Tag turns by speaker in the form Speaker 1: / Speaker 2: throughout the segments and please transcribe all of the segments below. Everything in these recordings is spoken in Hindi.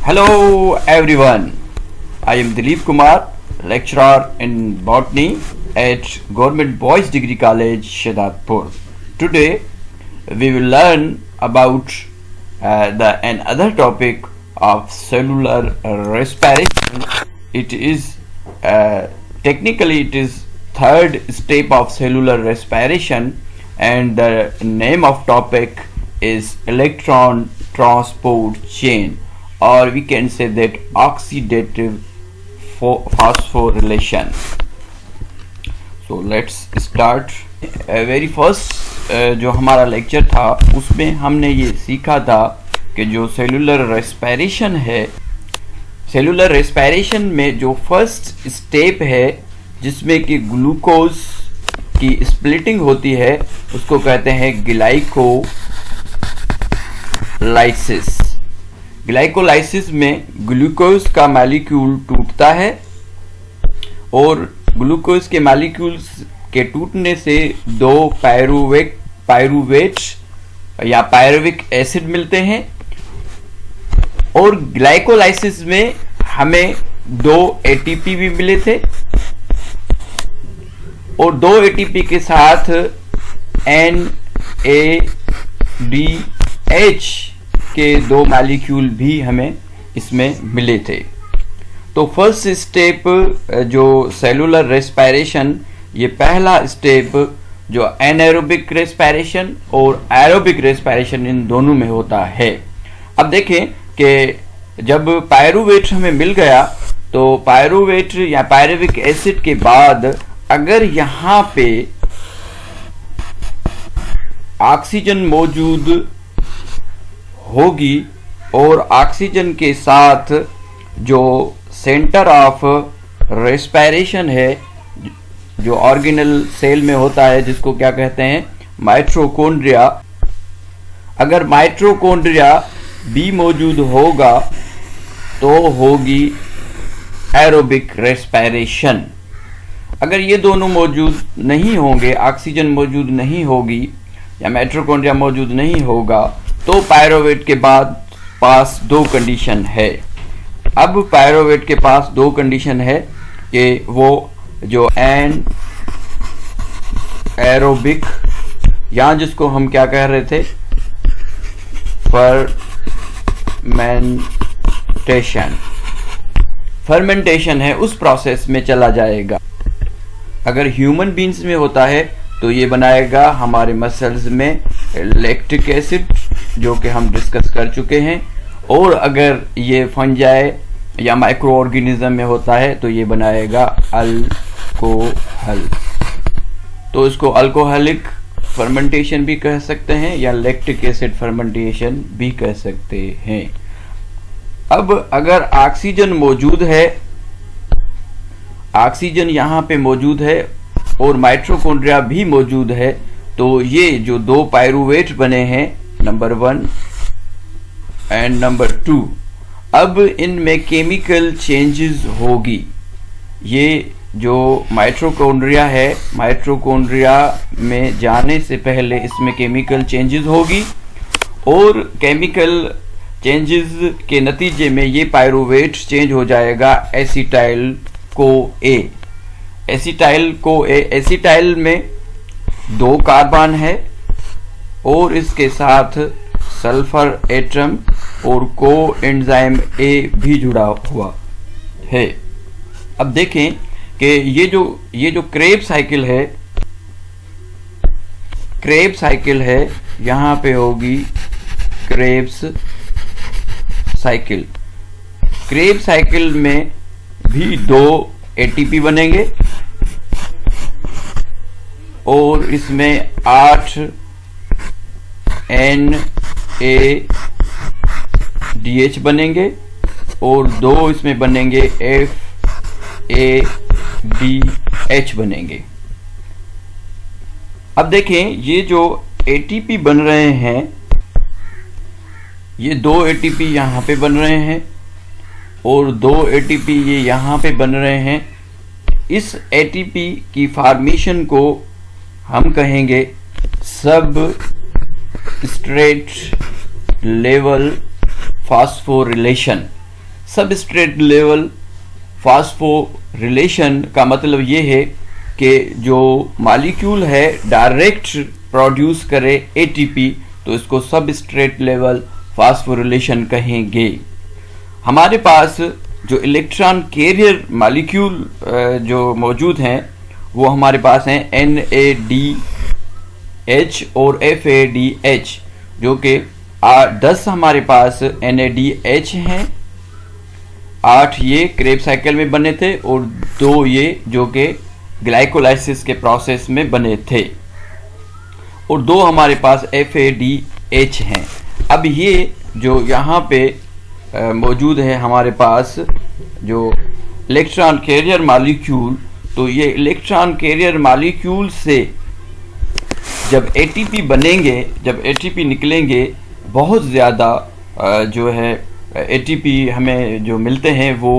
Speaker 1: Hello everyone, I am Dilip Kumar, lecturer in botany at Government Boys Degree College, Shahidapur. Today we will learn about another topic of cellular respiration. It is technically it is third step of cellular respiration, and the name of topic is electron transport chain, or we can say that oxidative phosphorylation. So let's start. Very first जो हमारा लेक्चर था उसमें हमने ये सीखा था कि जो सेलुलर रेस्पिरेशन है, सेलुलर रेस्पिरेशन में जो फर्स्ट स्टेप है जिसमें कि ग्लूकोज की स्प्लिटिंग होती है उसको कहते हैं ग्लाइकोलाइसिस। ग्लाइकोलाइसिस में ग्लूकोज का मॉलिक्यूल टूटता है और ग्लूकोज के मॉलिक्यूल्स के टूटने से दो पायरुवेट या पायरुविक एसिड मिलते हैं, और ग्लाइकोलाइसिस में हमें दो एटीपी भी मिले थे और दो एटीपी के साथ NADH के दो मॉलिक्यूल भी हमें इसमें मिले थे। तो फर्स्ट स्टेप जो सेलुलर रेस्पिरेशन, ये पहला स्टेप जो एनारोबिक रेस्पिरेशन और एरोबिक रेस्पिरेशन इन दोनों में होता है। अब देखें कि जब पायरुवेट हमें मिल गया तो पायरुवेट या पायरुविक एसिड के बाद अगर यहाँ पे ऑक्सीजन मौजूद होगी और ऑक्सीजन के साथ जो सेंटर ऑफ रेस्पिरेशन है जो ऑर्गेनल सेल में होता है जिसको क्या कहते हैं माइटोकॉन्ड्रिया, अगर माइटोकॉन्ड्रिया भी मौजूद होगा तो होगी एरोबिक रेस्पिरेशन। अगर ये दोनों मौजूद नहीं होंगे, ऑक्सीजन मौजूद नहीं होगी या माइटोकॉन्ड्रिया मौजूद नहीं होगा, तो पायरुवेट के पास दो कंडीशन है। अब पायरुवेट के पास दो कंडीशन है कि वो जो एरोबिक या जिसको हम क्या कह रहे थे फर्मेंटेशन है, उस प्रोसेस में चला जाएगा। अगर ह्यूमन बींग्स में होता है तो ये बनाएगा हमारे मसल्स में लैक्टिक एसिड जो कि हम डिस्कस कर चुके हैं, और अगर ये फंजाई या माइक्रो ऑर्गेनिज्म में होता है तो ये बनाएगा अल्कोहल। तो इसको अल्कोहलिक फर्मेंटेशन भी कह सकते हैं या लैक्टिक एसिड फर्मेंटेशन भी कह सकते हैं। अब अगर ऑक्सीजन मौजूद है, ऑक्सीजन यहाँ पे मौजूद है और माइटोकॉन्ड्रिया भी मौजूद है, तो ये जो दो पायरुवेट बने हैं नंबर 1 एंड नंबर 2, अब इनमें केमिकल चेंजेस होगी। ये जो माइटोकॉन्ड्रिया है, माइटोकॉन्ड्रिया में जाने से पहले इसमें केमिकल चेंजेस होगी और केमिकल चेंजेस के नतीजे में ये पायरुवेट चेंज हो जाएगा एसिटाइल को ए। एसिटाइल में दो कार्बन है और इसके साथ सल्फर एटम और को एंजाइम ए भी जुड़ा हुआ है। अब देखें कि ये जो क्रेब साइकिल है, यहाँ पे होगी क्रेब्स साइकिल में भी दो एटीपी बनेंगे और इसमें 8 NADH बनेंगे और दो इसमें बनेंगे FADH बनेंगे। अब देखें ये जो एटीपी बन रहे हैं, ये दो एटीपी यहाँ पे बन रहे हैं और दो एटीपी ये यहाँ पे बन रहे हैं। इस एटीपी की फॉर्मेशन को हम कहेंगे सब straight level phosphorylation. Substrate level phosphorylation का मतलब ये है कि जो मॉलिक्यूल है डायरेक्ट प्रोड्यूस करे एटीपी, तो इसको सबस्ट्रेट लेवल फास्फोरिलेशन कहेंगे। हमारे पास जो इलेक्ट्रॉन कैरियर मॉलिक्यूल जो मौजूद हैं वो हमारे पास हैं NADH और FADH, जो कि 10 हमारे पास NADH हैं, 8 ये क्रेब साइकिल में बने थे और 2 ये जो कि ग्लाइकोलाइसिस के प्रोसेस में बने थे, और 2 हमारे पास FADH हैं। अब ये जो यहाँ पे मौजूद है हमारे पास जो इलेक्ट्रॉन कैरियर मॉलिक्यूल, तो ये इलेक्ट्रॉन कैरियर मॉलिक्यूल से जब एटीपी बनेंगे, जब एटीपी निकलेंगे, बहुत ज़्यादा जो है एटीपी हमें जो मिलते हैं वो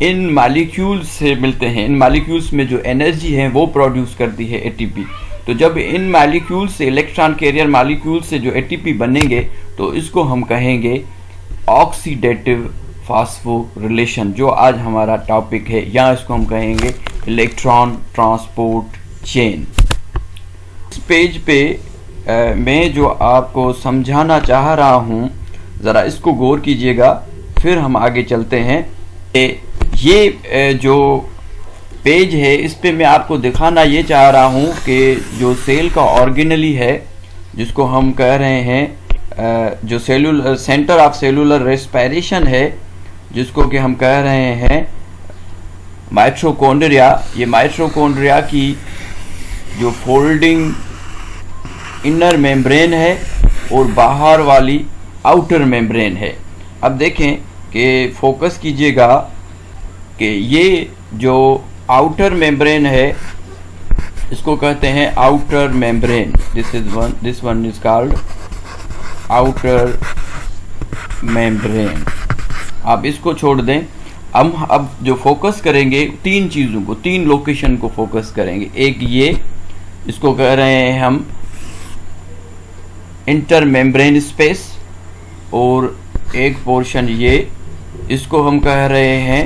Speaker 1: इन मॉलिक्यूल्स से मिलते हैं। इन मॉलिक्यूल्स में जो एनर्जी है वो प्रोड्यूस करती है एटीपी। तो जब इन मॉलिक्यूल से, इलेक्ट्रॉन कैरियर मॉलिक्यूल से जो एटीपी बनेंगे, तो इसको हम कहेंगे ऑक्सीडेटिव फास्फोरिलेशन, जो आज हमारा टॉपिक है, या इसको हम कहेंगे इलेक्ट्रॉन ट्रांसपोर्ट चेन। इस पेज पे मैं जो आपको समझाना चाह रहा हूँ, ज़रा इसको गौर कीजिएगा, फिर हम आगे चलते हैं। ये जो पेज है इस पे मैं आपको दिखाना ये चाह रहा हूँ कि जो सेल का ऑर्गेनली है, जिसको हम कह रहे हैं जो cellular centre of cellular respiration है, जिसको कि हम कह रहे हैं माइटोकॉन्ड्रिया। ये माइटोकॉन्ड्रिया की जो फोल्डिंग इनर मेम्ब्रेन है और बाहर वाली आउटर मेम्ब्रेन है। अब देखें कि फोकस कीजिएगा कि ये जो आउटर मेम्ब्रेन है इसको कहते हैं outer membrane. This one is called outer membrane. आप इसको छोड़ दें। हम अब जो फोकस करेंगे 3 चीज़ों को, 3 लोकेशन को फोकस करेंगे। एक ये, इसको कह रहे हैं हम इंटर मेम्ब्रेन स्पेस, और एक पोर्शन ये, इसको हम कह रहे हैं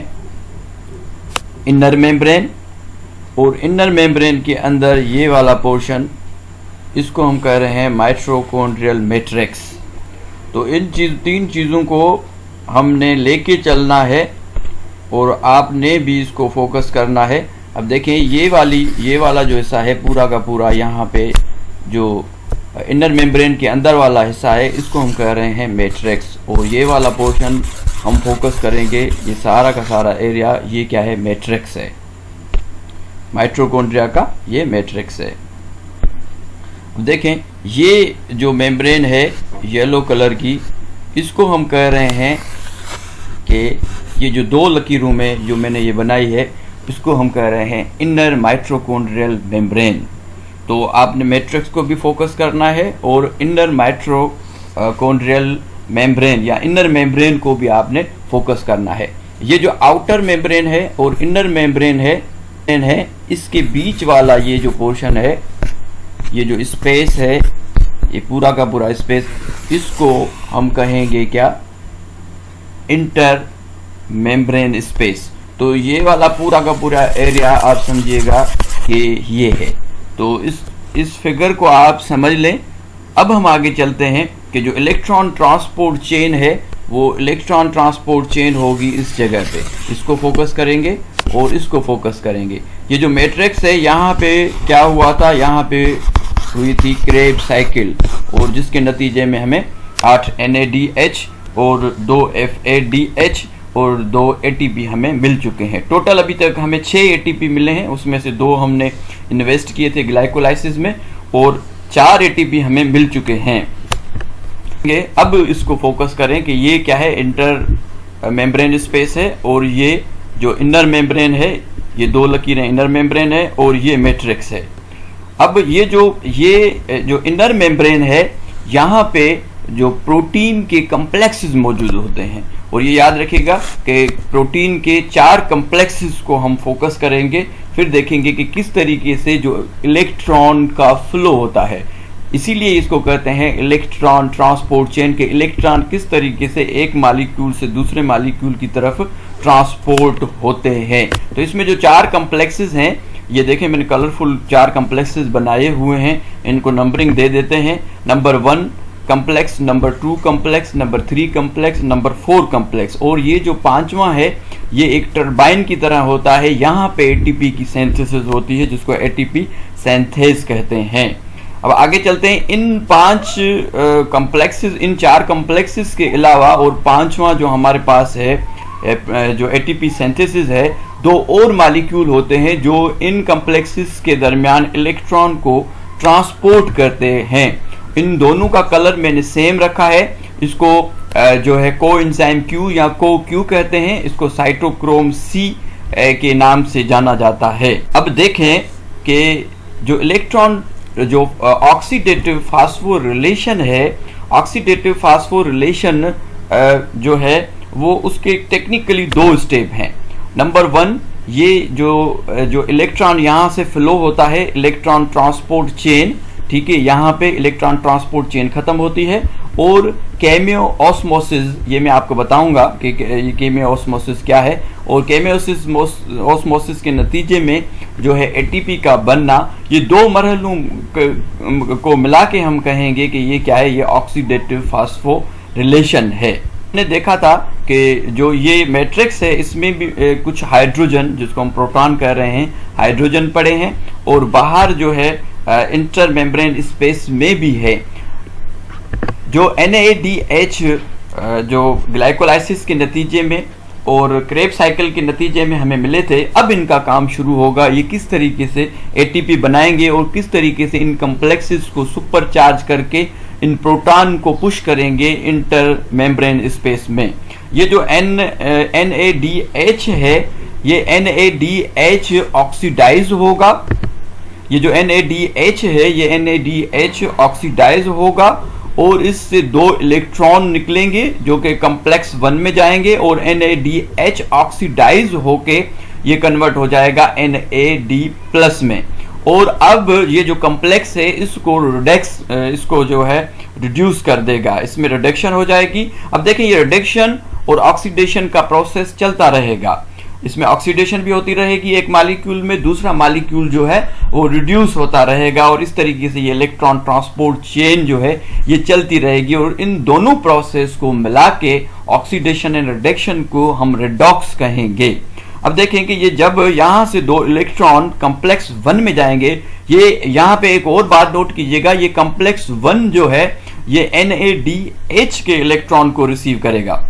Speaker 1: इनर मेम्ब्रेन, और इनर मेम्ब्रेन के अंदर ये वाला पोर्शन, इसको हम कह रहे हैं माइटोकॉन्ड्रियल मैट्रिक्स। तो इन 3 चीज़ों को हमने लेके चलना है और आपने भी इसको फोकस करना है। अब देखें ये वाला जो हिस्सा है पूरा का पूरा, यहाँ पे जो इनर मेम्ब्रेन के अंदर वाला हिस्सा है, इसको हम कह रहे हैं मैट्रिक्स, और ये वाला पोर्शन हम फोकस करेंगे, ये सारा का सारा एरिया ये क्या है, मैट्रिक्स है, माइटोकॉन्ड्रिया का ये मैट्रिक्स है। अब देखें ये जो मेम्ब्रेन है येलो कलर की, इसको हम कह रहे हैं कि ये जो 2 लकीरों में जो मैंने ये बनाई है, इसको हम कह रहे हैं इनर माइटोकॉन्ड्रियल मेम्ब्रेन। तो आपने मैट्रिक्स को भी फोकस करना है और इनर माइटोकॉन्ड्रियल मेम्ब्रेन या इनर मेम्ब्रेन को भी आपने फोकस करना है। ये जो आउटर मेम्ब्रेन है और इनर मेम्ब्रेन है, इसके बीच वाला ये जो पोर्शन है, ये जो स्पेस है, ये पूरा का पूरा स्पेस, इसको हम कहेंगे क्या, इंटर मेम्ब्रेन स्पेस। तो ये वाला पूरा का पूरा एरिया आप समझिएगा कि ये है। तो इस फिगर को आप समझ लें। अब हम आगे चलते हैं कि जो इलेक्ट्रॉन ट्रांसपोर्ट चेन है, वो इलेक्ट्रॉन ट्रांसपोर्ट चेन होगी इस जगह पे। इसको फोकस करेंगे और इसको फोकस करेंगे। ये जो मैट्रिक्स है, यहाँ पे क्या हुआ था, यहाँ पे हुई थी क्रेब साइकिल, और जिसके नतीजे में हमें 8 NADH और 2 FADH और 2 ATP हमें मिल चुके हैं। टोटल अभी तक हमें 6 ATP मिले हैं, उसमें से 2 हमने इन्वेस्ट किए थे ग्लाइकोलाइसिस में, और 4 ATP हमें मिल चुके हैं। अब इसको फोकस करें कि ये क्या है, इंटर मेम्ब्रेन स्पेस है, और ये जो इनर मेम्ब्रेन है, ये 2 लकीरें इनर मेम्ब्रेन है और ये मैट्रिक्स है। अब ये जो इनर मेम्ब्रेन है, यहाँ पे जो प्रोटीन के कम्प्लेक्सेस मौजूद होते हैं, और ये याद रखिएगा कि प्रोटीन के 4 कम्प्लेक्सेस को हम फोकस करेंगे। फिर देखेंगे कि किस तरीके से जो इलेक्ट्रॉन का फ्लो होता है, इसीलिए इसको कहते हैं इलेक्ट्रॉन ट्रांसपोर्ट चेन के इलेक्ट्रॉन किस तरीके से एक मॉलिक्यूल से दूसरे मॉलिक्यूल की तरफ ट्रांसपोर्ट होते हैं। तो इसमें जो 4 कॉम्प्लेक्सेस हैं, ये देखें मैंने कलरफुल 4 कॉम्प्लेक्सेस बनाए हुए हैं, इनको नंबरिंग दे देते हैं। Number 1 complex, number 2 complex, number 3 complex, number 4 complex. और ये जो 5वां है ये एक टरबाइन की तरह होता है, यहाँ पे एटीपी की सिंथेसिस होती है जिसको एटीपी सिंथेस कहते हैं। अब आगे चलते हैं। इन 5 कॉम्प्लेक्सेस, इन 4 कॉम्प्लेक्सेस के अलावा और 5वां जो हमारे पास है जो एटीपी सिंथेसिस है, 2 और मॉलिक्यूल होते हैं जो इन कॉम्प्लेक्सेस के दरमियान इलेक्ट्रॉन को ट्रांसपोर्ट करते हैं। इन दोनों का कलर मैंने सेम रखा है। इसको जो है कोएंजाइम Q या CoQ कहते हैं, इसको साइटोक्रोम C के नाम से जाना जाता है। अब देखें कि जो इलेक्ट्रॉन जो ऑक्सीडेटिव फास्फोरिलेशन है, ऑक्सीडेटिव फास्फोरिलेशन जो है वो उसके टेक्निकली 2 स्टेप हैं। नंबर 1, ये जो इलेक्ट्रॉन यहाँ से फ्लो होता है, इलेक्ट्रॉन ट्रांसपोर्ट चेन, ठीक है, यहाँ पे इलेक्ट्रॉन ट्रांसपोर्ट चेन खत्म होती है। और केमियो ऑस्मोसिस, ये मैं आपको बताऊंगा कि केमियो ऑस्मोसिस क्या है। और केमियो ऑस्मोसिस के नतीजे में जो है एटीपी का बनना, ये 2 मरहलों को मिला के हम कहेंगे कि ये क्या है, ये ऑक्सीडेटिव फास्फोरिलेशन है। हमने देखा था कि जो ये मैट्रिक्स है इसमें भी कुछ हाइड्रोजन, जिसको हम प्रोटॉन कह रहे हैं, हाइड्रोजन पड़े हैं और बाहर जो है इंटर मेम्ब्रेन स्पेस में भी है। जो NADH जो ग्लाइकोलाइसिस के नतीजे में और क्रेब साइकिल के नतीजे में हमें मिले थे, अब इनका काम शुरू होगा। ये किस तरीके से एटीपी बनाएंगे और किस तरीके से इन कॉम्प्लेक्सेस को सुपरचार्ज करके इन प्रोटॉन को पुश करेंगे इंटर मेम्ब्रेन स्पेस में। ये जो NADH है, ये NADH ऑक्सीडाइज होगा। ये जो NADH है, ये NADH ऑक्सीडाइज होगा और इससे 2 इलेक्ट्रॉन निकलेंगे जो कि कॉम्प्लेक्स 1 में जाएंगे और NADH ऑक्सीडाइज होके ये कन्वर्ट हो जाएगा NAD+ में। और अब ये जो कॉम्प्लेक्स है इसको जो है रिड्यूस कर देगा, इसमें रिडक्शन हो जाएगी। अब देखें ये रिडक्शन और ऑक्सीडेशन का प्रोसेस चलता रहेगा। इसमें ऑक्सीडेशन भी होती रहेगी एक मॉलिक्यूल में, दूसरा मॉलिक्यूल जो है वो रिड्यूस होता रहेगा और इस तरीके से ये इलेक्ट्रॉन ट्रांसपोर्ट चेन जो है ये चलती रहेगी। और इन दोनों प्रोसेस को मिला के ऑक्सीडेशन एंड रिडक्शन को हम रेडॉक्स कहेंगे। अब देखें कि ये जब यहाँ से 2 इलेक्ट्रॉन कॉम्प्लेक्स 1 में जाएंगे, ये यहाँ पे एक और बात नोट कीजिएगा, ये कॉम्प्लेक्स 1 जो है ये NADH के इलेक्ट्रॉन को रिसीव करेगा।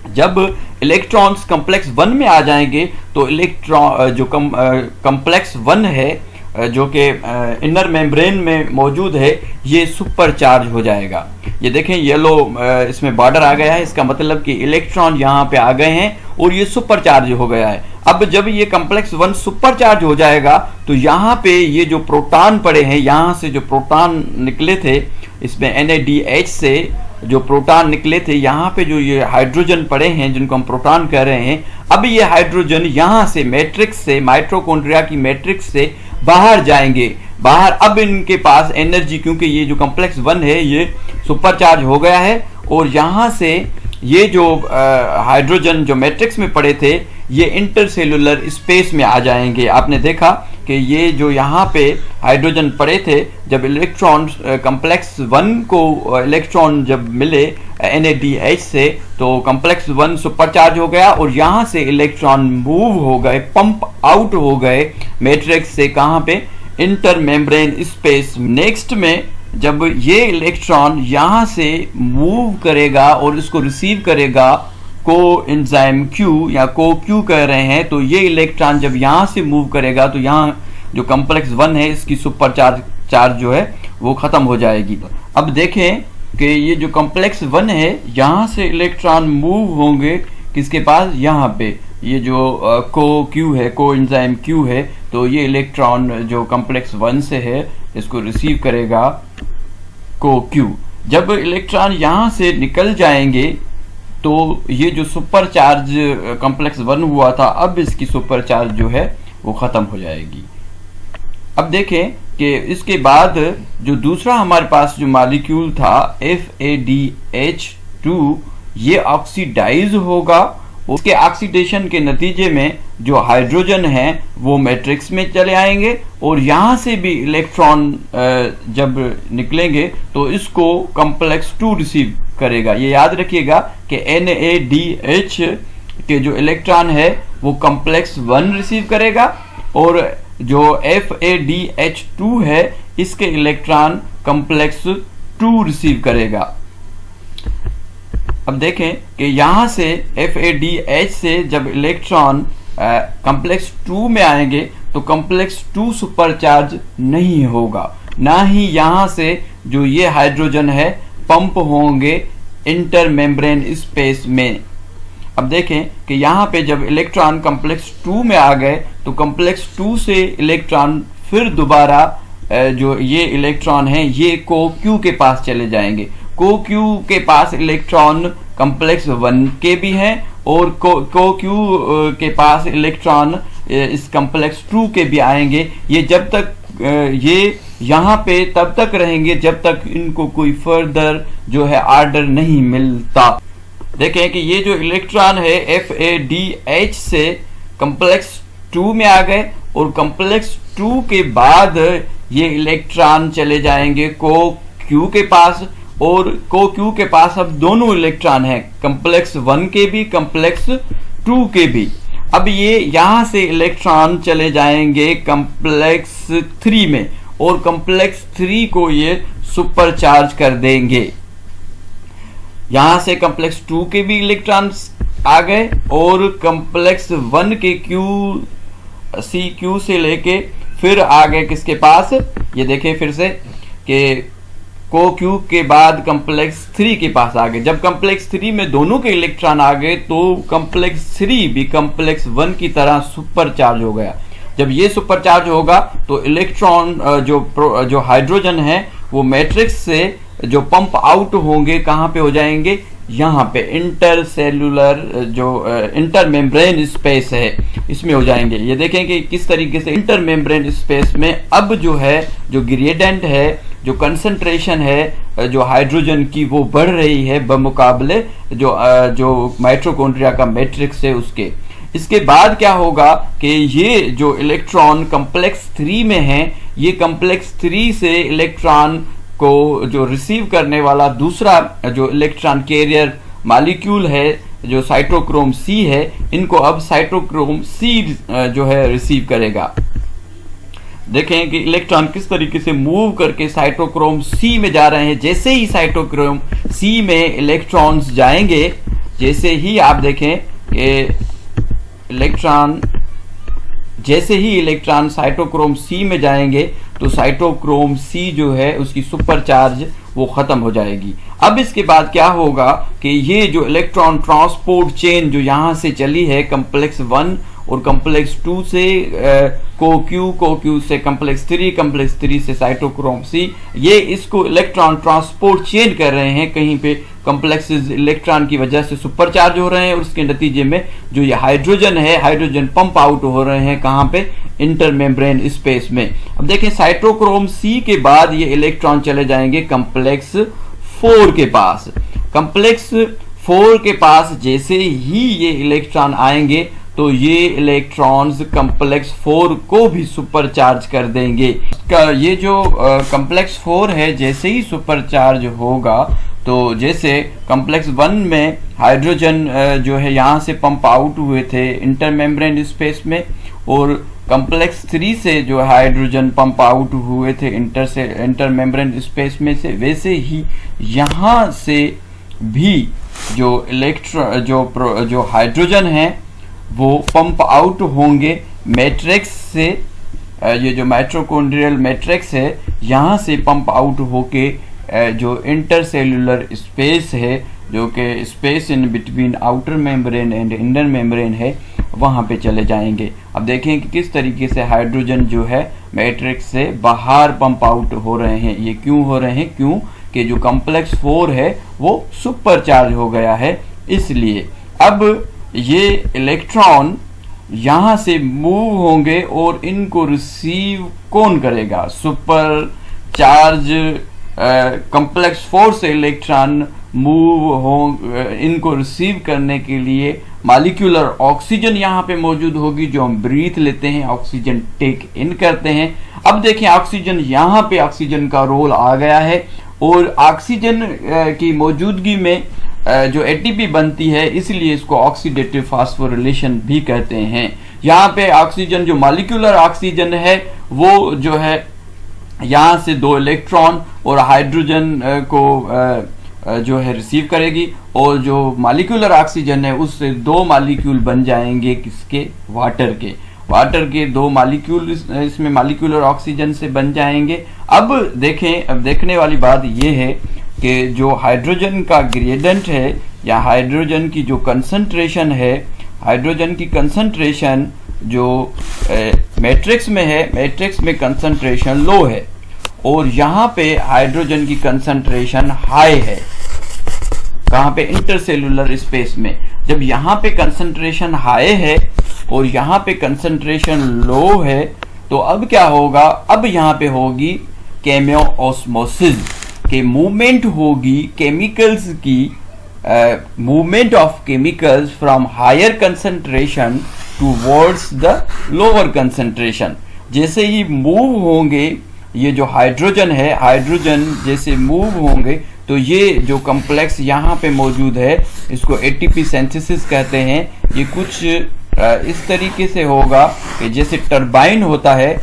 Speaker 1: जब इलेक्ट्रॉन्स कॉम्प्लेक्स 1 में आ जाएंगे तो इलेक्ट्रॉन जो कॉम्प्लेक्स 1 है जो कि इनर मेम्ब्रेन में मौजूद है, ये सुपरचार्ज हो जाएगा। ये देखें येलो इसमें बॉर्डर आ गया है, इसका मतलब कि इलेक्ट्रॉन यहाँ पे आ गए हैं और ये सुपरचार्ज हो गया है। अब जब ये कॉम्प्लेक्स 1 सुपरचार्ज हो जाएगा तो यहाँ पे ये जो प्रोटॉन पड़े हैं, यहाँ से जो प्रोटॉन निकले थे, इसमें NADH से जो प्रोटॉन निकले थे, यहाँ पे जो ये हाइड्रोजन पड़े हैं जिनको हम प्रोटॉन कह रहे हैं, अब ये हाइड्रोजन यहाँ से मैट्रिक्स से, माइटोकॉन्ड्रिया की मैट्रिक्स से बाहर जाएंगे। बाहर अब इनके पास एनर्जी, क्योंकि ये जो कॉम्प्लेक्स 1 है ये सुपरचार्ज हो गया है और यहाँ से ये जो हाइड्रोजन जो मैट्रिक्स में पड़े थे ये इंटरसेलुलर स्पेस में आ जाएंगे। आपने देखा कि ये जो यहाँ पे हाइड्रोजन पड़े थे, जब इलेक्ट्रॉन कॉम्प्लेक्स 1 को इलेक्ट्रॉन जब मिले NADH से तो कॉम्प्लेक्स 1 सुपरचार्ज हो गया और यहाँ से इलेक्ट्रॉन मूव हो गए, पंप आउट हो गए मैट्रिक्स से, कहाँ पे, इंटर मेम्ब्रेन स्पेस। नेक्स्ट में जब ये इलेक्ट्रॉन यहाँ से मूव करेगा और इसको रिसीव करेगा कोएंजाइम Q या CoQ कह रहे हैं, तो ये इलेक्ट्रॉन जब यहाँ से मूव करेगा तो यहाँ जो कॉम्प्लेक्स 1 है इसकी सुपरचार्ज जो है वो खत्म हो जाएगी। अब देखें कि ये जो कॉम्प्लेक्स 1 है यहाँ से इलेक्ट्रॉन मूव होंगे किसके पास, यहाँ पे ये जो CoQ है, कोएंजाइम Q है, तो ये इलेक्ट्रॉन जो कॉम्प्लेक्स 1 से है इसको रिसीव करेगा CoQ। जब इलेक्ट्रॉन यहाँ से निकल जाएंगे तो ये जो सुपरचार्ज कॉम्प्लेक्स 1 हुआ था, अब इसकी सुपरचार्ज जो है वो खत्म हो जाएगी। अब देखें कि इसके बाद जो दूसरा हमारे पास जो मॉलिक्यूल था FADH2, ये ऑक्सीडाइज होगा। उसके ऑक्सीडेशन के नतीजे में जो हाइड्रोजन है वो मैट्रिक्स में चले आएंगे और यहाँ से भी इलेक्ट्रॉन जब निकलेंगे तो इसको कॉम्प्लेक्स 2 रिसीव करेगा। ये याद रखिएगा कि NADH के जो इलेक्ट्रॉन है वो कॉम्प्लेक्स 1 रिसीव करेगा और जो FADH2 है इसके इलेक्ट्रॉन कॉम्प्लेक्स 2 रिसीव करेगा। अब देखें कि यहां से FADH से जब इलेक्ट्रॉन कॉम्प्लेक्स 2 में आएंगे तो कॉम्प्लेक्स 2 सुपरचार्ज नहीं होगा, ना ही यहां से जो ये हाइड्रोजन है पंप होंगे इंटर मेम्ब्रेन स्पेस में। अब देखें कि यहाँ पे जब इलेक्ट्रॉन कॉम्प्लेक्स 2 में आ गए तो कॉम्प्लेक्स 2 से इलेक्ट्रॉन फिर दोबारा जो ये इलेक्ट्रॉन है ये CoQ के पास चले जाएंगे। CoQ के पास इलेक्ट्रॉन कॉम्प्लेक्स 1 के भी हैं और CoQ के पास इलेक्ट्रॉन इस कॉम्प्लेक्स 2 के भी आएंगे। ये जब तक ये यहाँ पे तब तक रहेंगे जब तक इनको कोई फर्दर जो है ऑर्डर नहीं मिलता। देखें कि ये जो इलेक्ट्रॉन है FADH से कॉम्प्लेक्स 2 में आ गए और कॉम्प्लेक्स 2 के बाद ये इलेक्ट्रॉन चले जाएंगे CoQ के पास और CoQ के पास अब दोनों इलेक्ट्रॉन हैं, कॉम्प्लेक्स 1 के भी कॉम्प्लेक्स 2 के भी। अब ये यहां से इलेक्ट्रॉन चले जाएंगे कॉम्प्लेक्स 3 में और कॉम्प्लेक्स 3 को ये सुपरचार्ज कर देंगे। यहां से कॉम्प्लेक्स 2 के भी इलेक्ट्रॉन्स आ गए और कॉम्प्लेक्स 1 के CQ से लेके फिर आ गए किसके पास, ये देखें फिर से कि CoQ के बाद कॉम्प्लेक्स 3 के पास आ गए। जब कॉम्प्लेक्स 3 में दोनों के इलेक्ट्रॉन आ गए तो कॉम्प्लेक्स 3 भी कॉम्प्लेक्स 1 की तरह सुपरचार्ज हो गया। जब ये सुपरचार्ज होगा तो इलेक्ट्रॉन जो हाइड्रोजन है वो मैट्रिक्स से जो पंप आउट होंगे कहाँ पे हो जाएंगे, यहाँ पे इंटरसेलुलर जो इंटर मेम्ब्रेन स्पेस है इसमें हो जाएंगे। ये देखें कि किस तरीके से इंटर मेम्ब्रेन स्पेस में अब जो है जो ग्रेडिएंट है, जो कंसंट्रेशन है जो हाइड्रोजन की वो बढ़ रही है बमुकाबले जो माइटोकॉन्ड्रिया का मैट्रिक्स है उसके। इसके बाद क्या होगा कि ये जो इलेक्ट्रॉन कॉम्प्लेक्स 3 में है ये कॉम्प्लेक्स 3 से इलेक्ट्रॉन को जो रिसीव करने वाला दूसरा जो इलेक्ट्रॉन कैरियर मॉलिक्यूल है जो साइटोक्रोम C है, इनको अब साइटोक्रोम C जो है रिसीव करेगा। देखें कि इलेक्ट्रॉन किस तरीके से मूव करके साइटोक्रोम C में जा रहे हैं। जैसे ही साइटोक्रोम C में इलेक्ट्रॉन्स जाएंगे, जैसे ही आप देखें कि जैसे ही इलेक्ट्रॉन साइटोक्रोम C में जाएंगे तो साइटोक्रोम C जो है उसकी सुपरचार्ज वो खत्म हो जाएगी। अब इसके बाद क्या होगा कि ये जो इलेक्ट्रॉन ट्रांसपोर्ट चेन जो यहाँ से चली है कॉम्प्लेक्स 1 और कॉम्प्लेक्स 2 से CoQ से कॉम्प्लेक्स 3 से साइटोक्रोम C, ये इसको इलेक्ट्रॉन ट्रांसपोर्ट चेन कर रहे हैं। कहीं पे कॉम्प्लेक्सेस इलेक्ट्रॉन की वजह से सुपरचार्ज हो रहे हैं और उसके नतीजे में जो ये हाइड्रोजन है, हाइड्रोजन पंप आउट हो रहे हैं कहाँ पे, इंटर मेम्ब्रेन स्पेस में। अब देखें साइटोक्रोम C के बाद ये इलेक्ट्रॉन चले जाएंगे कॉम्प्लेक्स 4 के पास। कॉम्प्लेक्स 4 के पास जैसे ही ये इलेक्ट्रॉन आएंगे तो ये इलेक्ट्रॉन्स कॉम्प्लेक्स 4 को भी सुपरचार्ज कर देंगे। ये जो कॉम्प्लेक्स 4 है जैसे ही सुपरचार्ज होगा तो जैसे कॉम्प्लेक्स 1 में हाइड्रोजन जो है यहाँ से पंप आउट हुए थे इंटर मेम्ब्रेन स्पेस में और कॉम्प्लेक्स 3 से जो हाइड्रोजन पंप आउट हुए थे इंटर मेम्ब्रेन स्पेस में से, वैसे ही यहाँ से भी जो हाइड्रोजन है वो पंप आउट होंगे मैट्रिक्स से। ये जो माइटोकॉन्ड्रियल मैट्रिक्स है यहाँ से पंप आउट होके जो इंटरसेलुलर स्पेस है जो कि space in between outer membrane and inner membrane है, वहाँ पे चले जाएंगे। अब देखें कि किस तरीके से हाइड्रोजन जो है मैट्रिक्स से बाहर पंप आउट हो रहे हैं। ये क्यों हो रहे हैं? क्यों कि जो कॉम्प्लेक्स 4 है वो सुपरचार्ज हो गया है, इसलिए। अब ये इलेक्ट्रॉन यहां से मूव होंगे और इनको रिसीव कौन करेगा? सुपर चार्ज कॉम्प्लेक्स 4 से इलेक्ट्रॉन मूव हो, इनको रिसीव करने के लिए मॉलिक्यूलर ऑक्सीजन यहाँ पे मौजूद होगी, जो हम ब्रीथ लेते हैं, ऑक्सीजन टेक इन करते हैं। अब देखें ऑक्सीजन, यहाँ पे ऑक्सीजन का रोल आ गया है और ऑक्सीजन की मौजूदगी में जो एटीपी बनती है, इसलिए इसको ऑक्सीडेटिव फास्फोरिलेशन भी कहते हैं। यहाँ पे ऑक्सीजन, जो मॉलिक्यूलर ऑक्सीजन है, वो जो है यहाँ से 2 इलेक्ट्रॉन और हाइड्रोजन को जो है रिसीव करेगी, और जो मॉलिक्यूलर ऑक्सीजन है उससे 2 मॉलिक्यूल बन जाएंगे किसके? वाटर के 2 मॉलिक्यूल इसमें मॉलिक्यूलर ऑक्सीजन से बन जाएंगे। अब देखें, अब देखने वाली बात यह है कि जो हाइड्रोजन का ग्रेडिएंट है या हाइड्रोजन की जो कंसंट्रेशन है, हाइड्रोजन की कंसंट्रेशन जो मैट्रिक्स में है, मैट्रिक्स में कंसंट्रेशन लो है और यहाँ पे हाइड्रोजन की कंसंट्रेशन हाई है। कहाँ पे? इंटरसेलुलर स्पेस में। जब यहाँ पे कंसंट्रेशन हाई है और यहाँ पे कंसंट्रेशन लो है, तो अब क्या होगा? अब यहाँ पे होगी केमियोऑस्मोसिस, के मूवमेंट होगी केमिकल्स की, movement of chemicals from higher concentration towards the lower concentration. जैसे ही मूव होंगे ये जो हाइड्रोजन है, हाइड्रोजन जैसे मूव होंगे तो ये जो कॉम्प्लेक्स यहाँ पे मौजूद है, इसको एटीपी सिंथेसिस कहते हैं। ये कुछ इस तरीके से होगा कि जैसे टरबाइन होता है,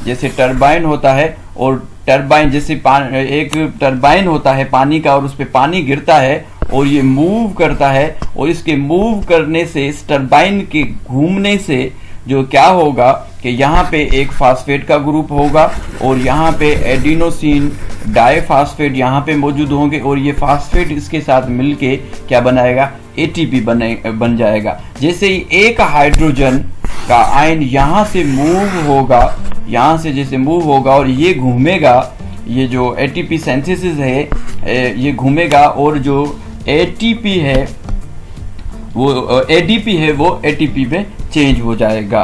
Speaker 1: जैसे टरबाइन होता है, और टरबाइन जैसे एक टरबाइन होता है पानी का, और उस पर पानी गिरता है और ये मूव करता है, और इसके मूव करने से, इस टरबाइन के घूमने से जो क्या होगा कि यहाँ पे एक फास्फेट का ग्रुप होगा और यहाँ पे एडिनोसिन डाइफास्फेट यहाँ पे मौजूद होंगे, और ये फास्फेट इसके साथ मिलके क्या बनाएगा? एटीपी बन जाएगा। जैसे ही एक हाइड्रोजन का आयन यहाँ से मूव होगा, यहाँ से जैसे मूव होगा और ये घूमेगा, ये जो एटीपी सिंथेसिस है ये घूमेगा, और जो एटीपी है वो एडीपी है वो एटीपी में चेंज हो जाएगा।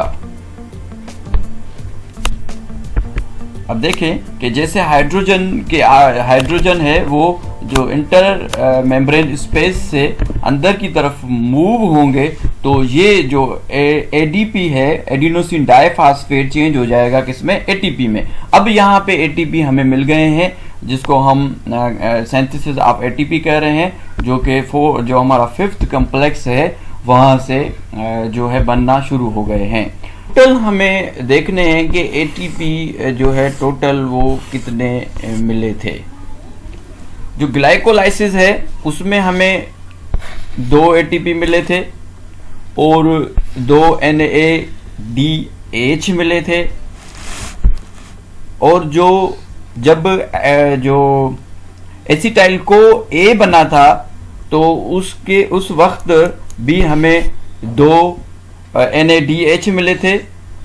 Speaker 1: अब देखें कि जैसे हाइड्रोजन है वो जो इंटर मेम्ब्रेन स्पेस से अंदर की तरफ मूव होंगे, तो ये जो एडीपी है, एडिनोसिन डाइफास्फेट, चेंज हो जाएगा किसमें? एटीपी में। अब यहाँ पे एटीपी हमें मिल गए हैं, जिसको हम सिंथेसिस ऑफ एटीपी कह रहे हैं, जो कि जो हमारा 5th कॉम्प्लेक्स है वहाँ से जो है बनना शुरू हो गए हैं। टोटल हमें देखने हैं कि एटीपी जो है टोटल वो कितने मिले थे। जो ग्लाइकोलाइसिस है उसमें हमें 2 एटीपी मिले थे और 2 NADH मिले थे, और जब जो एसिटाइल को A बना था तो उस वक्त भी हमें 2 NADH मिले थे,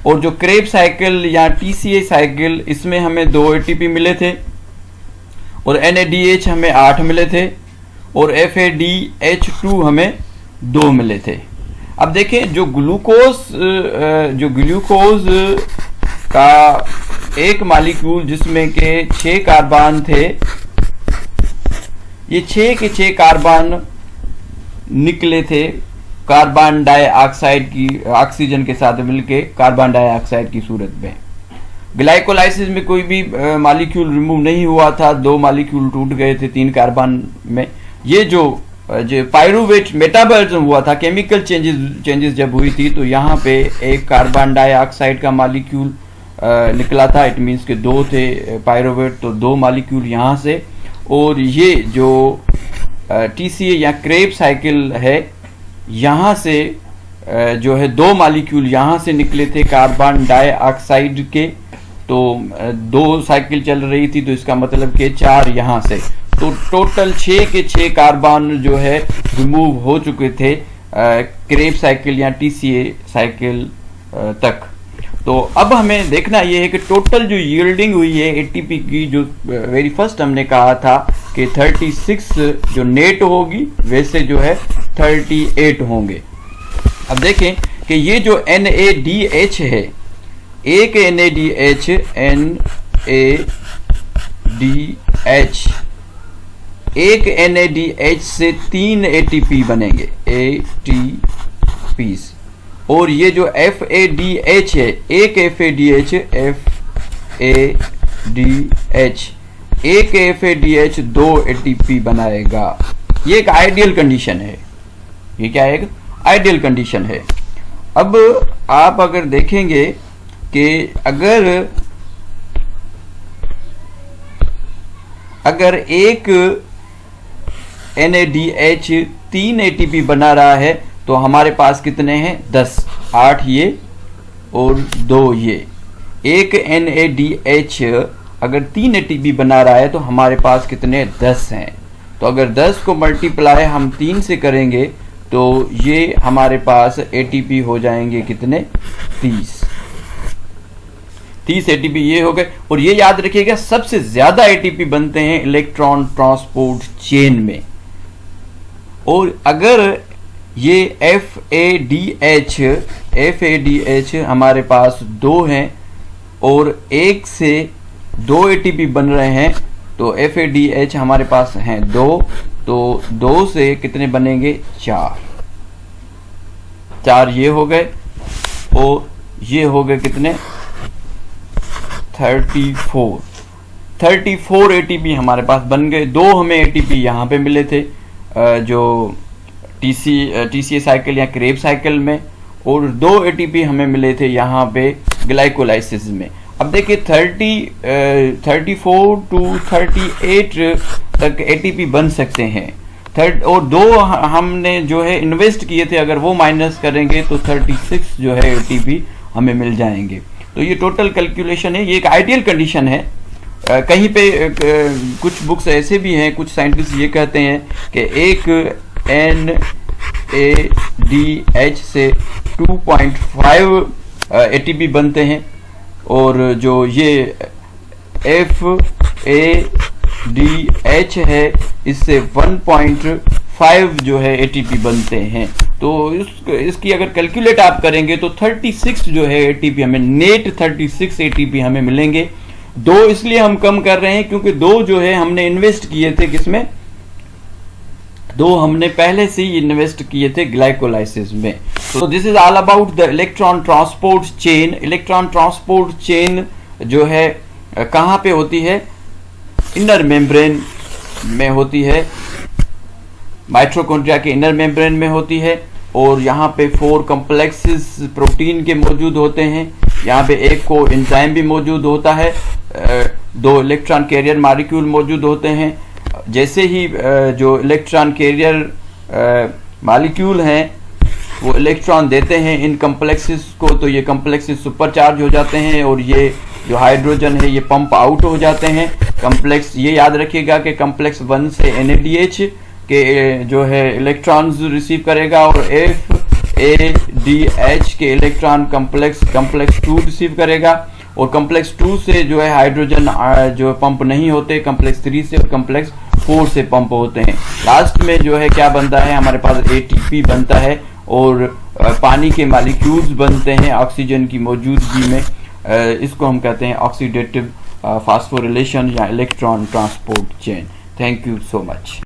Speaker 1: और जो क्रेब्स साइकिल या TCA साइकिल, इसमें हमें 2 ATP मिले थे और NADH हमें 8 मिले थे, और FADH2 हमें 2 मिले थे। अब देखें जो ग्लूकोज का एक मॉलिक्यूल जिसमें के 6 कार्बन थे, ये 6 के 6 कार्बन निकले थे कार्बन डाइऑक्साइड की, ऑक्सीजन के साथ मिलके कार्बन डाइऑक्साइड की सूरत में। ग्लाइकोलाइसिस में कोई भी मॉलिक्यूल रिमूव नहीं हुआ था, 2 मॉलिक्यूल टूट गए थे 3 कार्बन में। ये जो पाइरूवेट मेटाबॉलिज्म हुआ था, केमिकल चेंजेस जब हुई थी, तो यहाँ पे एक कार्बन डाइऑक्साइड का मॉलिक्यूल निकला था। इट मीन्स के 2 थे पाइरूवेट, तो 2 मॉलिक्यूल यहाँ से, और ये जो TCA या क्रेब साइकिल है, यहाँ से जो है 2 मॉलिक्यूल यहाँ से निकले थे कार्बन डाइऑक्साइड के, तो 2 साइकिल चल रही थी, तो इसका मतलब कि 4 यहाँ से, तो टोटल 6 के 6 कार्बन जो है रिमूव हो चुके थे क्रेब साइकिल या TCA साइकिल तक। तो अब हमें देखना यह है कि टोटल जो यील्डिंग हुई है एटीपी की, जो वेरी फर्स्ट हमने कहा था कि 36 जो नेट होगी, वैसे जो है 38 होंगे। अब देखें कि ये जो NADH है, एक NADH एक NADH से 3 ATP बनेंगे, ATPs। और ये जो FADH है, एक FADH एक FADH 2 ATP बनाएगा। ये एक आइडियल कंडीशन है। ये क्या है? एक आइडियल कंडीशन है। अब आप अगर देखेंगे कि अगर एक NADH 3 ATP बना रहा है तो हमारे पास कितने हैं? 10, 8 ये और 2 ये। एक NADH अगर 3 ATP बना रहा है तो हमारे पास कितने? 10 हैं। तो अगर 10 को मल्टीप्लाई हम 3 से करेंगे तो ये हमारे पास ATP हो जाएंगे कितने? 30 ATP ये हो गए। और ये याद रखिएगा, सबसे ज्यादा ATP बनते हैं इलेक्ट्रॉन ट्रांसपोर्ट चेन में। और अगर ये FADH हमारे पास 2 हैं और 1 से 2 ATP बन रहे हैं, तो FADH हमारे पास हैं 2, तो 2 से कितने बनेंगे? 4 ये हो गए और ये हो गए कितने? 34 ATP हमारे पास बन गए। 2 हमें ATP यहाँ पे मिले थे जो TCA साइकिल या क्रेब साइकिल में, और 2 ATP हमें मिले थे यहाँ पे ग्लाइकोलाइसिस में। अब देखिए 34 to 38 तक ATP बन सकते हैं। और 2 हमने जो है इन्वेस्ट किए थे, अगर वो माइनस करेंगे तो 36 जो है ATP हमें मिल जाएंगे। तो ये टोटल कैलकुलेशन है। ये एक आइडियल कंडीशन है। कहीं पे कुछ बुक्स ऐसे भी हैं, कुछ साइंटिस्ट ये कहते हैं कि एक NADH से 2.5 ATP बनते हैं, और जो ये FADH है इससे 1.5 जो है ATP बनते हैं। तो इसकी अगर कैलकुलेट आप करेंगे तो 36 जो है ATP हमें, नेट 36 ATP हमें मिलेंगे। 2 इसलिए हम कम कर रहे हैं क्योंकि 2 जो है हमने इन्वेस्ट किए थे किसमें? 2 हमने पहले से ही इन्वेस्ट किए थे ग्लाइकोलाइसिस में। तो this is all about the electron transport chain. Electron transport chain जो है कहाँ पे होती है? इनर मेम्ब्रेन में होती है, माइटोकॉन्ड्रिया के इनर मेम्ब्रेन में होती है। और यहाँ पे 4 कॉम्प्लेक्सेस प्रोटीन के मौजूद होते हैं। यहाँ पे एक को एंजाइम भी मौजूद होता है, 2 इलेक्ट्रॉन कैरियर मॉलिक्यूल मौजूद होते हैं। जैसे ही जो इलेक्ट्रॉन कैरियर मॉलिक्यूल हैं वो इलेक्ट्रॉन देते हैं इन कॉम्प्लेक्सेस को, तो ये कॉम्प्लेक्सेस सुपर चार्ज हो जाते हैं और ये जो हाइड्रोजन है ये पंप आउट हो जाते हैं। कॉम्प्लेक्स ये याद रखिएगा कि कॉम्प्लेक्स 1 से NADH के जो है इलेक्ट्रॉन्स रिसीव करेगा, और FADH के इलेक्ट्रॉन कॉम्प्लेक्स 2 रिसीव करेगा। और कॉम्प्लेक्स 2 से जो है हाइड्रोजन जो पंप नहीं होते, कॉम्प्लेक्स 3 से और कॉम्प्लेक्स 4 से पंप होते हैं। लास्ट में जो है क्या बनता है? हमारे पास ATP बनता है और पानी के मॉलिक्यूल्स बनते हैं ऑक्सीजन की मौजूदगी में। इसको हम कहते हैं ऑक्सीडेटिव फास्फोरिलेशन या electron transport chain. Thank you so much.